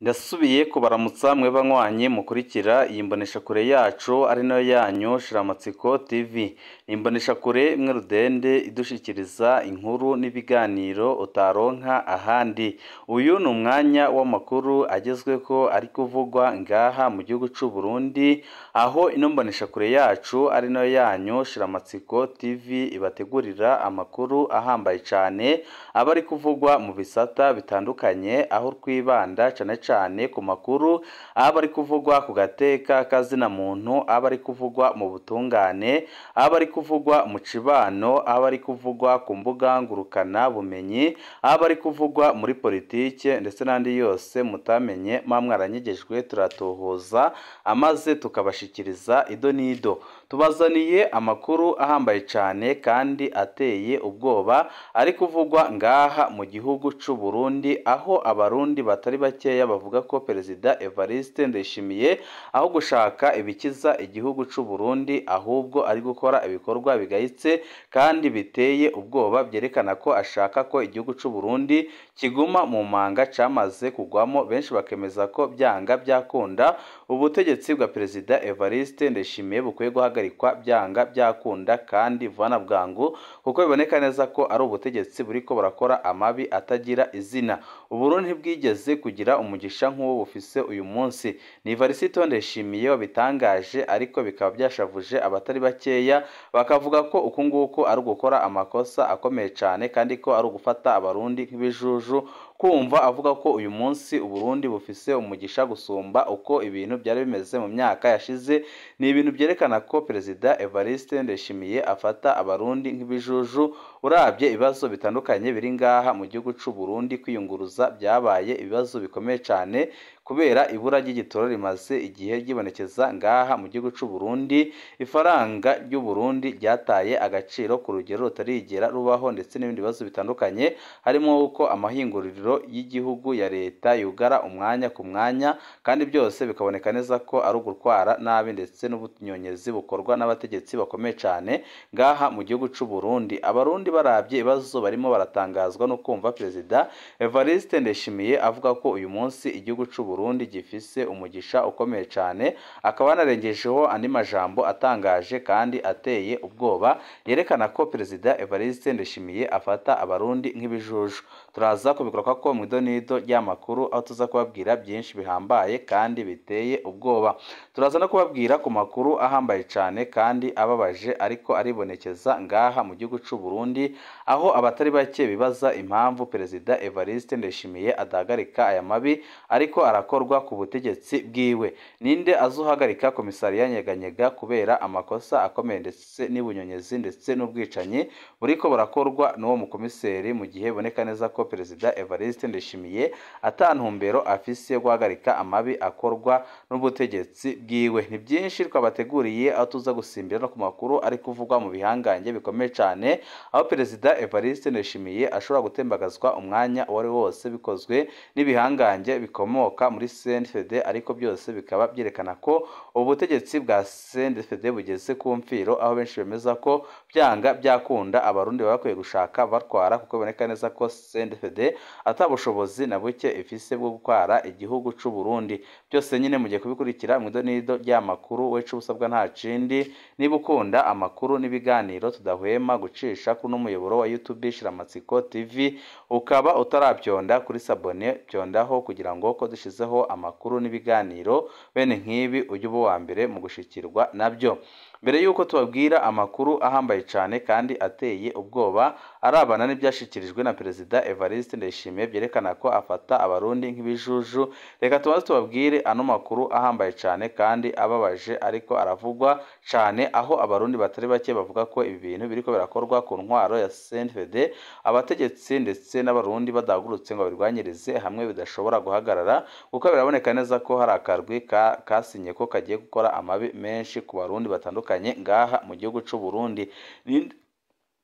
Ndasubiye kubaramutsa mwe banywanyi mukurikira iyi mboneshakure yacu ari nayo yanyu Shiramatsiko TV. Imboneshakure imwe rudende idushikiriza inkuru n'ibiganiro utaronka ahandi. Uyu ni umwanya w'amakuru agezweko ari kuvugwa ngaha mu gihugu c'u Burundi, aho ino mboneshakure yacu ari nayo yanyu Shiramatsiko TV ibategurira amakuru ahambaye cane aba ari kuvugwa mu bisata bitandukanye, aho twibanda cane ku makuru aba ari kuvugwa ku gateka kazina muntu, aba ari kuvugwa mu butungane, aba ari kuvugwa mu cibano, aba ari kuvugwa ku mbuga ngurukana bumenyi, aba ari kuvugwa muri politike ndetse n'andi yose mutamenye mwaranyegejwe turatohoza amaze tukabashikiriza ido nido. Tubazaniye amakuru ahambaye cane kandi ateye ubwoba ari kuvugwa ngaha mu gihugu c'u Burundi, aho abarundi batari bakeya bavuga ko Perezida Evariste Ndayishimiye aho gushaka ibikiza igihugu c'u Burundi ahubwo ari gukora ibikorwa bigayitse kandi biteye ubwoba, byerekana ko ashaka ko igihugu c'u Burundi kiguma mu manga camaze kugwamo. Benshi bakemeza ko byanga byakunda ubutegetsi bwa Perezida Evariste Ndayishimiye bukwiye guhagarikwa byanga byakunda kandi vuba bwangu, kuko biboneka neza ko ari ubutegetsi buriko burakora amabi atagira izina. Uburundi bwigeze kugira umugisha nk'uwo bufise uyu munsi. Ni Evariste Ndayishimiye wabitangaje, ariko bikaba byashavuje abatari bakeya, bakavuga ko uku nguku ari gukora amakosa akomeye cane kandi ko ari ugufata abarundi nk'ibijuju. Kumva avuga ko uyu munsi Uburundi bufise umugisha gusumba uko ibintu byari bimeze mu myaka yashize, ni ibintu byerekana ko Perezida Evariste Ndayishimiye afata abarundi nk'ibijuju. Urabye ibibazo bitandukanye biri ngaha mu gihugu c'u Burundi, kwiyunguruza byabaye ibibazo bikomeye cane kubera ibura ry'igitoro rimaze igihe ryibonekeza ngaha mu gihugu c'u Burundi. Ifaranga ry'u Burundi ryataye agaciro ku rugero rutarigera rubaho, ndetse n'ibindi bibazo bitandukanye harimo uko amahinguriro y'igihugu ya leta yugara umwanya ku mwanya, kandi byose bikaboneka neza ko ari ugutwara nabi ndetse n'ubunyonyezi bukorwa n'abategetsi bakomeye cane ngaha mu gihugu c'u Burundi. Abarundi barabye ibibazo barimo baratangazwa no kumva Perezida Evariste Ndayishimiye avuga ko uyu munsi igihugu c'u Burundi gifise umugisha ukomeye cane, akaba yanarengejeho andi majambo atangaje kandi ateye ubwoba, yerekana ko Perezida Evariste Ndayishimiye afata abarundi nk'ibijuju. Turaza kubikora ko mu idonido ry'amakuru, aho tuza kubabwira byinshi bihambaye kandi biteye ubwoba. Turaza no kubabwira ku makuru ahambaye cane kandi ababaje ariko aribonekeza ngaha mu gihugu c'u Burundi, aho abatari bake bibaza impamvu Perezida Evariste Ndayishimiye adahagarika aya mabi ariko arakorwa ku butegetsi bwiwe. Ninde azohagarika komisariya Nyeganyega kubera amakosa akomeye ndetse n'ibunyonyezi ndetse n'ubwicanyi buriko burakorwa n'uwo mukomiseri, mu gihe boneka neza ko Perezida Evariste Ndayishimiye atantumbero afise yo guhagarika amabi akorwa n'ubutegetsi bwiwe. Ni byinshi twabateguriye, aho tuza gusimbira no ku makuru ari kuvugwa mu bihangange bikomeye cane, aho Perezida Evariste Ndayishimiye ashobora gutembagazwa umwanya wari wose bikozwe n'ibihangange bikomoka muri CNDD, ariko byose bikaba byerekana ko ubutegetsi bwa CNDD bugeze ku mfiro, aho benshi bemeza ko byanga byakunda abarundi bakwiye gushaka batwara, kuko biboneka neza ko CNDD atabushobozi na buke ifise bwo gutwara igihugu c'u Burundi. Byose nyine mugiye kubikurikira mu idonido ry'amakuru. Wecu busabwa nta kindi, niba ukunda amakuru n'ibiganiro tudahwema gucisha kuri n'umuyoboro wa YouTube Shiramatsiko TV, ukaba utarabyonda kuri sabone byondaho kugira ngo ko dushizeho amakuru n'ibiganiro bene nk'ibi ujye uba wa mbere mu gushikirwa nabyo. Mbere yuko tubabwira amakuru ahambaye cane kandi ateye ubwoba arabana n'ibyashikirijwe na Perezida Evariste Ndayishimiye byerekana ko afata abarundi nk'ibijuju, reka tubanze tubabwire ano makuru ahambaye cane kandi ababaje ariko aravugwa cane, aho abarundi batari bake bavuga ko ibi bintu biriko birakorwa ku ntwaro ya CNDD, abategetsi ndetse n'abarundi badahagurutse ngo babirwanyirize hamwe bidashobora guhagarara, kuko biraboneka neza ko hari akarwi kasinye ko kagiye gukora amabi menshi ku barundi batandukanye ngaha mu gihugu c'u Burundi.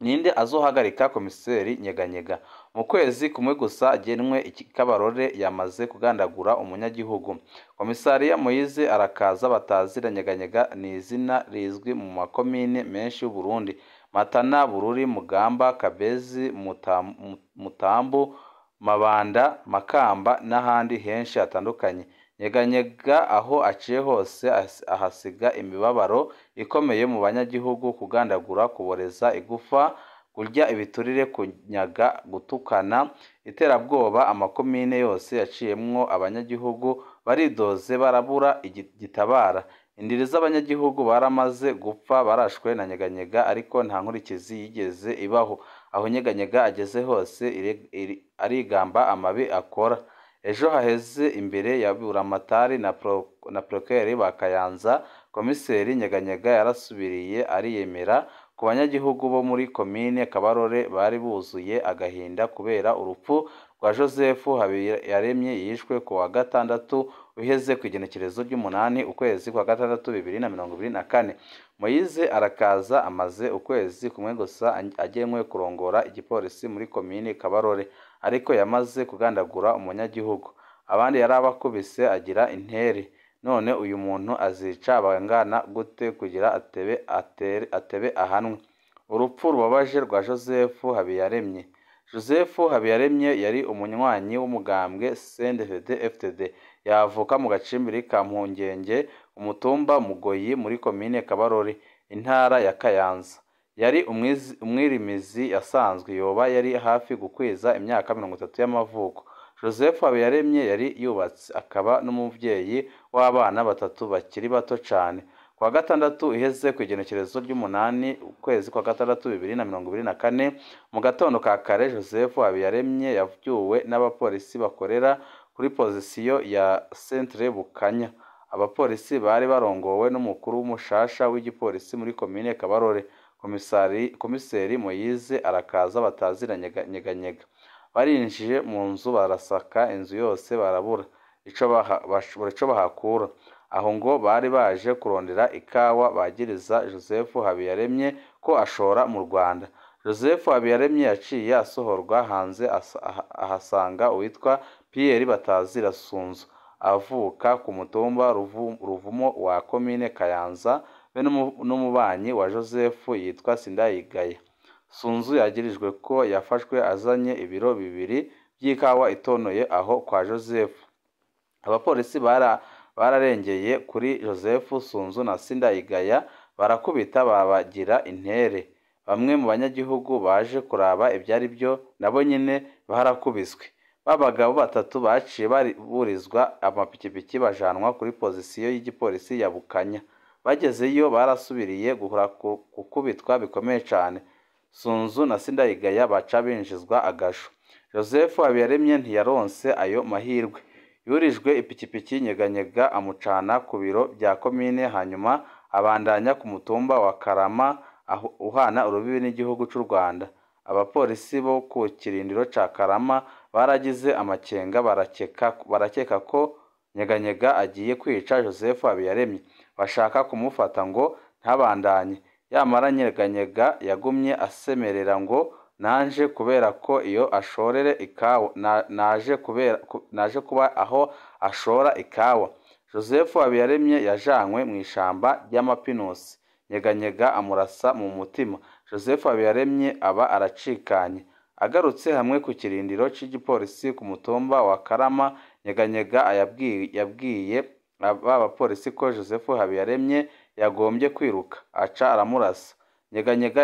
Ninde azohagarika komiseri Nyeganyega? Mu kwezi kumwe gusa agenwe Kabarore yamaze kugandagura umunyagihugu. Komisariya Moise arakaza batazira Nyeganyega ni izina rizwi mu makomine menshi y'u Burundi: Matana, Bururi, Mugamba, Kabezi, Mutambu, Mabanda, Makamba n'ahandi henshi hatandukanye. Nyeganyega aho aciye hose ahasiga imibabaro ikomeye mu banyagihugu, kugandagura, kuboreza igufa, kurya ibiturire, kunyaga, gutukana, iterabwoba. Amakomine yose yaciyemwo abanyagihugu baridoze barabura igitabara. Indiri z'abanyagihugu baramaze gupfa barashwe na Nyeganyega, ariko nta nkurikizi yigeze ibaho. Aho Nyeganyega ageze hose arigamba amabi akora. Ejo haheze imbere ya buramatari na procureur ba Kayanza, komiseri Nyeganyega yarasubiriye ariyemera ku banyagihugu bo muri komine Kabarore bari buzuye agahinda kubera urupfu rwa Joseph Habiyaremye yishwe ku wa gatandatu uheze ku igenekerezo ry'umunani ukwezi kwa gatandatu 2024. Moise arakaza amaze ukwezi kumwe gusa agenwe kurongora igipolisi muri komine Kabarore, ariko yamaze kugandagura umunyagihugu. Abandi yarabakubise agira intere. None uyu muntu azica abangana gute kugira atebe ahanwe? Urupfu rubabaje rwa Joseph Habiyaremye. Joseph Habiyaremye yari umunywanyi w'umugambwe CNDD-FDD. Yavuka mu gacimbiri ka Mpungenge, umutumba Mugoyi muri komine Kabarore, intara ya Kayanza. Yari umwirimizi yasanzwe, yoba yari hafi gukwiza imyaka 30 y'amavuko. Joseph Habiyaremye yari yubatse, akaba n'umuvyeyi w'abana batatu bakiri bato cyane. Kwa gatandatu iheze ku igenekerezo ry'umunani ukwezi kwa gatandatu 2024 mu gatondo ka kare, Joseph Habiyaremye yavyuwe n'abapolisi bakorera kuri pozisiyo ya Centre Bukanya. Abapolisi bari barongowe n'umukuru w'umushasha w'igipolisi muri komine Kabarore, komiseri Moise arakaza batazira Nyeganyega. Barinjiye mu nzu barasaka inzu yose barabura ico bahakura. Aho ngo bari baje kurondera ikawa bagiriza Joseph Habiyaremye ko ashora mu Rwanda. Joseph Habiyaremye yaciye asohorwa hanze, ahasanga uwitwa Pierre Batazira Sunzu, avuka ku mutumba Ruvumo wa komine Kayanza, be n'umubanyi wa Joseph yitwa Sindayigaya. Sunzu yagirijwe ko yafashwe azanye ibiro 2 by'ikawa itonoye aho kwa Joseph. Abapolisi bararengeye kuri Joseph, Sunzu na Sindayigaya, barakubita babagira intere. Bamwe mu banyagihugu baje kuraba ibyari byo nabo nyine barakubiswe. Babagabo batatu baciye burizwa amapikipiki bajanwa kuri pozisiyo y'igipolisi ya Bukanya. Bagezeyo barasubiriye gukubitwa bikomeye cyane. Sunzu na Sindayigaya baca binjizwa agasho. Joseph Habiyaremye ntiyaronse ayo mahirwe. Yurijwe ipikipiki, Nyeganyega amucana ku biro bya komine, hanyuma abandanya ku mutumba wa Karama uhana urubibi n'igihugu cy'u Rwanda. Abapolisi bo ku kirindiro ca Karama baragize amakenga, barakeka ko Nyeganyega agiye kwica Joseph Habiyaremye, bashaka kumufata ngo ntabandanye. Yamara Nyeganyega yagumye asemerera ngo naje kubera ko iyo ashorere ikawa, naje kuba aho ashora ikawa. Joseph Habiyaremye yajanywe mu ishamba ry'amapinusi. Nyeganyega amurasa mu mutima. Joseph Habiyaremye aba aracikanye. Agarutse hamwe ku kirindiro cy'igipolisi ku mutumba wa Karama, Nyeganyega yabwiye abapolisi ko Joseph Habiyaremye yagombye kwiruka, aca aramurasa. Nyeganyega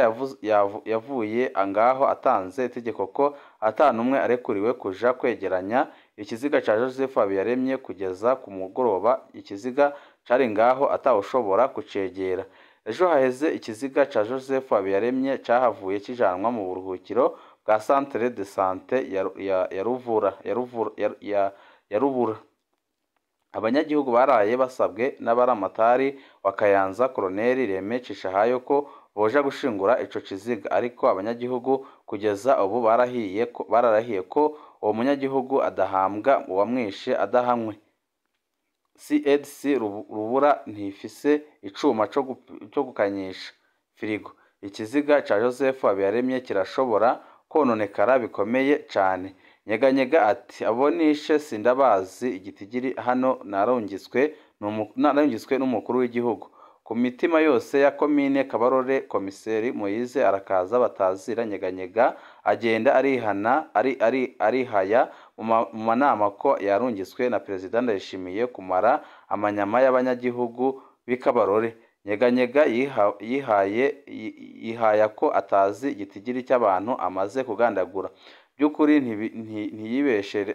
yavuye angaho atanze itegeko ko atanumwe arekuriwe kuja kwegeranya ikiziga ca Joseph Habiyaremye kugeza ku mugoroba. Ikiziga cari ngaho atawushobora kucegera. Ejo haheze ikiziga ca Joseph Habiyaremye cahavuye kijanwa mu buruhukiro bwa Centre de Santé ya Rubura. Abanyagihugu baraye basabwe n'abaramatari wa Kayanza Koloneli Reme Cishahayo ko boja gushingura ico kiziga, ariko abanyagihugu kugeza ubu bararahiye ko uwo munyagihugu adahambwa uwamwishe adahamwe. CEDC Rubura ntifise icuma cyo gukanyisha firigo. Ikiziga ca Joseph Habiyaremye kirashobora kononekara bikomeye cyane. Nyeganyega ati abonishe sindabazi, igitigiri hano narongitswe n'umukuru w'igihugu. ku mitima yose ya komine Kabarore. Komiseri Moise Arakaza Batazira Nyeganyega agenda arihaya mu manama ko yarungitswe na Perezida Ndayishimiye kumara amanyama y'abanyagihugu b'Ikabarore. Nyeganyega yihaya ko atazi igitigiri cy'abantu amaze kugandagura. By'ukuri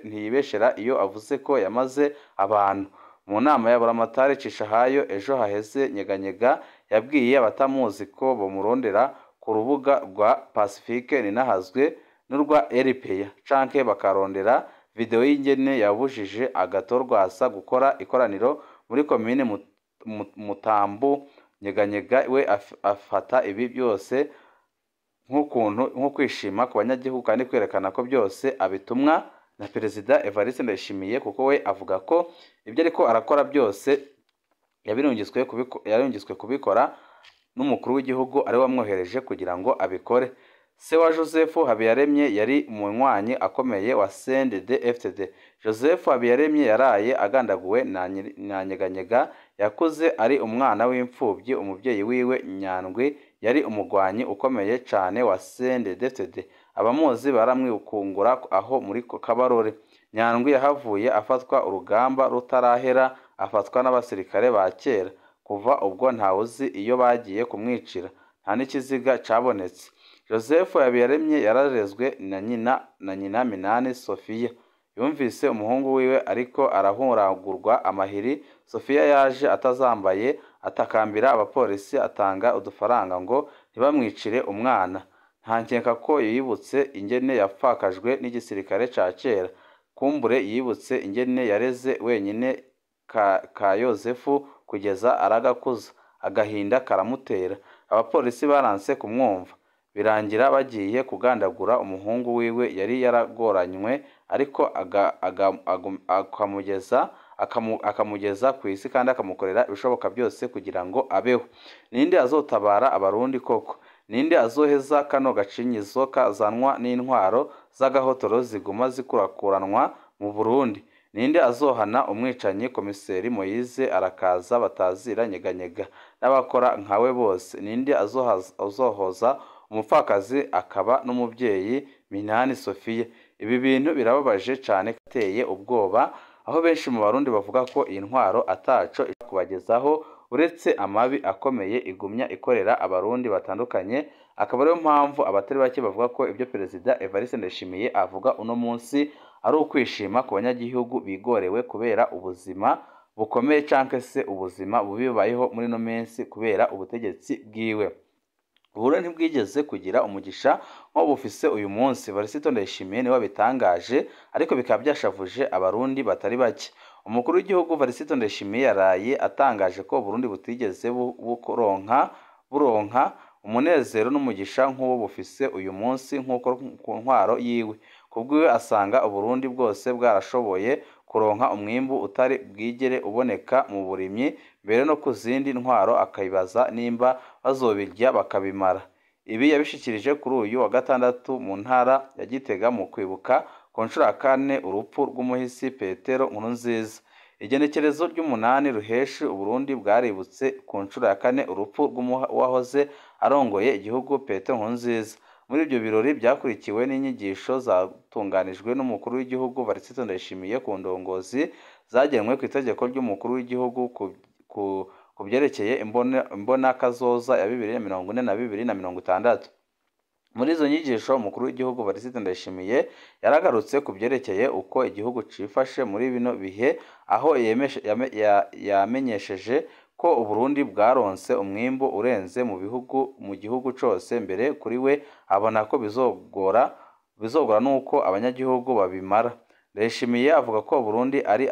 ntiyibeshera iyo avuze ko yamaze abantu. Mu nama ya Buramatari Cishahayo ejo haheze, Nyeganyega yabwiye abatamuzi ko bamurondera ku rubuga rwa Pacifique Ninahazwe n'urwa RPA canke bakarondera video y'ingene yabujije Agathon Rwasa gukora ikoraniro muri komine Mutambu. Nyeganyega we afata ibi byose nko kwishima ku banyagihugu kandi kwerekana ko byose abitumwa na Perezida Evariste Ndayishimiye, kuko we avuga ko ibyo ariko arakora byose yarungitswe kubikora n'umukuru w'igihugu ari wamwohereje kugira ngo abikore. Se wa Joseph Habiyaremye yari umunywanyi akomeye wa CNDD-FDD. Joseph Habiyaremye yaraye agandaguwe na Nyeganyega. Yakuze ari umwana w'imfubyi. Umubyeyi wiwe Nyandwi yari umugwanyi ukomeye cyane wa CNDD-FDD. Abamuzi baramwikungura aho muri Kabarore. Nyandwi yahavuye afatwa urugamba rutarahera, afatwa n'abasirikare ba kera. Kuva ubwo ntawuzi iyo bagiye kumwicira, nta n'ikiziga cabonetse. Joseph Habiyaremye yararezwe na nyina Minani Sophia. Yumvise umuhungu wiwe ariko arahuragurwa amahiri. Sophia yaje atazambaye atakambira abapolisi, atanga udufaranga ngo ntibamwicire umwana. Ntankeka ko yibutse ingene yapfakajwe n'igisirikare ca kera. Kumbure yibutse ingene yareze wenyine ka Yozefu kugeza aragakuza. Agahinda karamutera. Abapolisi baranse kumwumva, birangira bagiye kugandagura umuhungu wiwe yari yaragoranywe, ariko akamugeza ku isi kandi akamukorera ibishoboka byose kugira ngo abeho. Ninde azotabara abarundi koko? Ninde azoheza kano gacinyizo kazanwa n'intwaro z'agahotoro ziguma zikurakuranwa mu Burundi? Ninde azohana umwicanyi Komiseri Moise Arakaza Batazira Nyeganyega n'abakora nkawe bose? Ninde azohoza umupfakazi akaba n'umubyeyi Minani Sophia? Ibi bintu birababaje cyane, kateye ubwoba, aho benshi mu Barundi bavuga ko iyi ntwaro ataco kubagezaho uretse amabi akomeye igumya ikorera abarundi batandukanye. Akaba ariyo mpamvu abatari bake bavuga ko ibyo Perezida Evariste Ndayishimiye avuga uno munsi ari ukwishima ku banyagihugu bigorewe kubera ubuzima bukomeye canke se ubuzima bubi bayeho muri no minsi kubera ubutegetsi bwiwe. Uburundi ntibwigeze kugira umugisha nko bufise uyu munsi. Evariste Ndayishimiye niwe bitangaje, ariko bikaba byashavuje abarundi batari bake. Umukuru w'igihugu Evariste Ndayishimiye yaraye atangaje ko Burundi butigeze buronka umunezero n'umugisha nk'uwo bufise uyu munsi nk'uko ku ntwaro yiwe. Kubwiwe asanga Uburundi bwose bwarashoboye kuronka umwimbu utari bwigere uboneka mu burimyi, mbere no ku zindi ntwaro akabibaza nimba bazobirya bakabimara. Ibi yabishikirije kuri uyu wa gatandatu mu ntara ya Gitega mu kwibuka ku nshuro ya 4 urupfu rw'umuhisi Petero Nkurunziza. Igenekerezo ry'umunani Ruheshi Uburundi bwaributse ku nshuro ya 4 urupfu rw'uwahoze arongoye igihugu Petero Nkurunziza. Muri ibyo birori byakurikiwe n'inyigisho zatunganijwe n'umukuru w'igihugu Evariste Ndayishimiye ku ndongozi zagenwe ku itegeko ry'umukuru w'igihugu ku byerekeye imbonakazoza ya 2040 na 2060. Muri izo nyigisho umukuru w'igihugu Evariste Ndayishimiye yaragarutse ku byerekeye uko igihugu cifashe muri bino bihe, aho yamenyesheje ko Uburundi bwaronse umwimbo urenze mu gihugu cose. Mbere kuri we abona ko bizogora nuko abanyagihugu babimara. Ndayishimiye avuga ko Burundi ari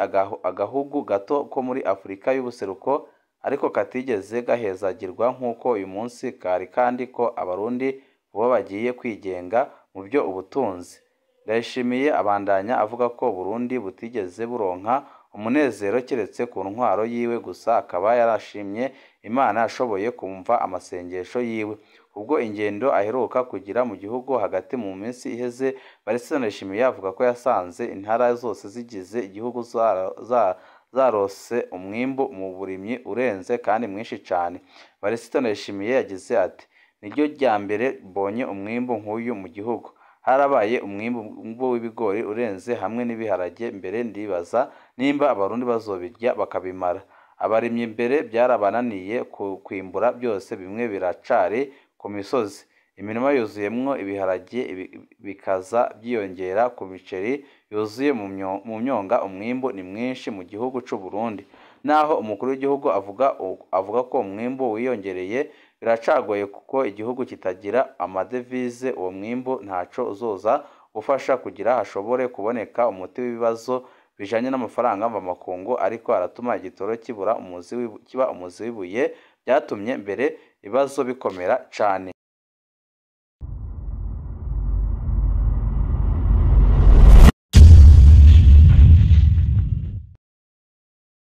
agahugu gato ko muri Afrika y'ubuseruko, ariko katigeze gahezagirwa nk'uko uyu munsi kari, kandi ko abarundi bo bagiye kwigenga mu byo ubutunzi. Ndayishimiye abandanya avuga ko Burundi butigeze buronka umunezero keretse ku ntwaro yiwe gusa. Akaba yarashimye Imana yashoboye kumva amasengesho yiwe. Ubwo ingendo aheruka kugira mu gihugu hagati mu minsi iheze, Evariste Ndayishimiye avuga ko yasanze intara zose zigize igihugu zarose umwimbu mu burimyi urenze kandi mwinshi cyane. Varisito Ndayishimiye yagize ati niryo rya mbere mbonye umwimbu nk'uyu mu gihugu. Harabaye umwimbu w'ibigori urenze hamwe n'ibiharage mbere ndibaza nimba abarundi bazobirya bakabimara. Abarimyi mbere byarabananiye kwimbura byose bimwe biracari ku misozi. Imirima yuzuyemwo ibiharage bikaza byiyongera ku miceri yuzuye mu myonga. Umwimbu ni mwinshi mu gihugu c'u Burundi. Naho umukuru w'igihugu avuga ko umwimbu wiyongereye, biracagoye kuko igihugu kitagira amadevize. Uwo mwimbu ntaco uzoza gufasha kugira hashobore kuboneka umuti w'ibibazo bijanye n'amafaranga mvamakungu, ariko aratuma igitoro kiba umuzi w'ibuye, byatumye mbere ibibazo bikomera cane.